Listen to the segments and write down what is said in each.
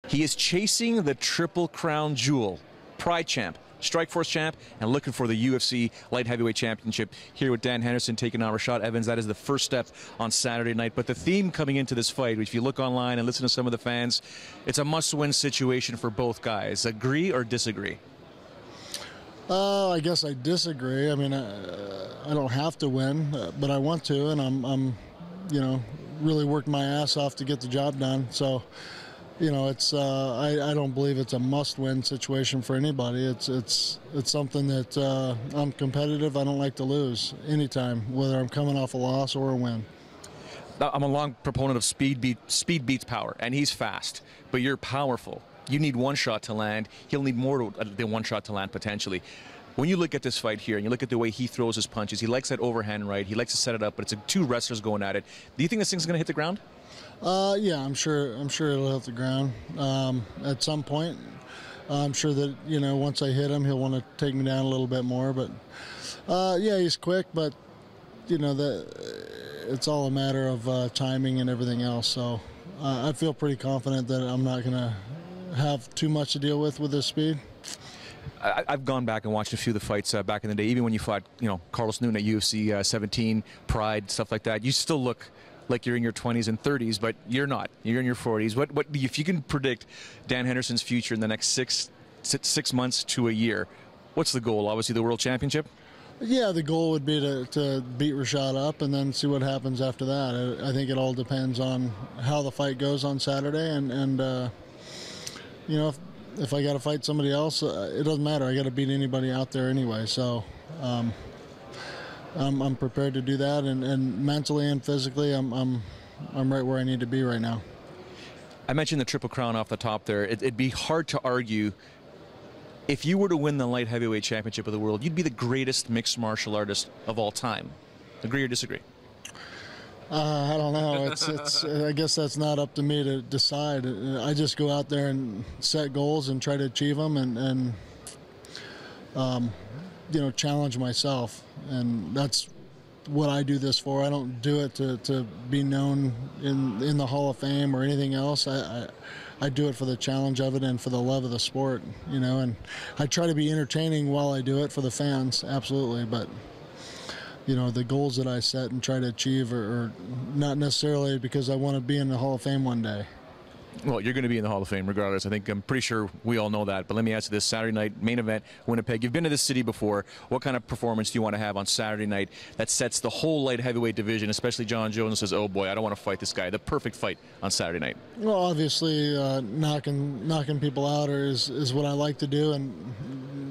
He is chasing the Triple Crown jewel. Pride champ, Strikeforce champ, and looking for the UFC Light Heavyweight Championship here with Dan Henderson taking on Rashad Evans. That is the first step on Saturday night. But the theme coming into this fight, if you look online and listen to some of the fans, it's a must-win situation for both guys. Agree or disagree? I guess I disagree. I mean, I don't have to win, but I want to, and I'm really worked my ass off to get the job done. So, it's I don't believe it's a must-win situation for anybody. It's something that I'm competitive. I don't like to lose anytime, whether I'm coming off a loss or a win. I'm a long proponent of speed beats power, and he's fast, but you're powerful. You need one shot to land. He'll need more than one shot to land potentially. When you look at this fight here and you look at the way he throws his punches, he likes that overhand right. He likes to set it up, but it's two wrestlers going at it. Do you think this thing's going to hit the ground? Yeah, I'm sure it'll hit the ground at some point. I'm sure that once I hit him, he'll want to take me down a little bit more. But yeah, he's quick, but it's all a matter of timing and everything else. So I feel pretty confident that I'm not going to have too much to deal with his speed. I've gone back and watched a few of the fights back in the day, even when you fought, Carlos Newton at UFC 17, Pride, stuff like that. You still look like you're in your 20s and 30s, but you're not. You're in your 40s. What if you can predict Dan Henderson's future in the next six months to a year? What's the goal? Obviously, the World Championship. Yeah, the goal would be to beat Rashad up and then see what happens after that. I think it all depends on how the fight goes on Saturday, and if I got to fight somebody else, it doesn't matter. I got to beat anybody out there anyway. So I'm prepared to do that, and mentally and physically, I'm right where I need to be right now. I mentioned the Triple Crown off the top there. It'd be hard to argue. If you were to win the Light Heavyweight Championship of the world, you'd be the greatest mixed martial artist of all time. Agree or disagree? I don't know. I guess that's not up to me to decide. I just go out there and set goals and try to achieve them, and challenge myself. And that's what I do this for. I don't do it to be known in the Hall of Fame or anything else. I do it for the challenge of it and for the love of the sport, and I try to be entertaining while I do it for the fans, absolutely. But the goals that I set and try to achieve are not necessarily because I want to be in the Hall of Fame one day. Well, you're going to be in the Hall of Fame regardless. I'm pretty sure we all know that. But let me ask you this: Saturday night, main event, Winnipeg. You've been to this city before. What kind of performance do you want to have on Saturday night that sets the whole light heavyweight division, especially John Jones says, oh boy, I don't want to fight this guy? The perfect fight on Saturday night. Well, obviously, knocking people out is what I like to do, and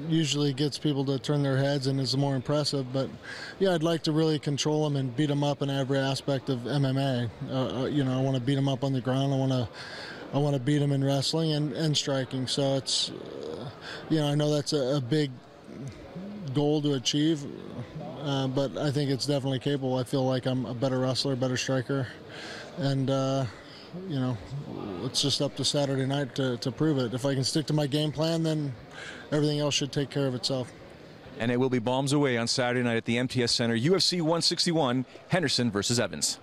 usually gets people to turn their heads and is more impressive. But yeah, I'd like to really control them and beat them up in every aspect of MMA. I want to beat them up on the ground. I want to beat them in wrestling and striking. So it's, I know that's a big goal to achieve, but I think it's definitely capable. I feel like I'm a better wrestler, better striker, and it's just up to Saturday night to prove it. If I can stick to my game plan, then everything else should take care of itself. And it will be bombs away on Saturday night at the MTS Center. UFC 161, Henderson versus Evans.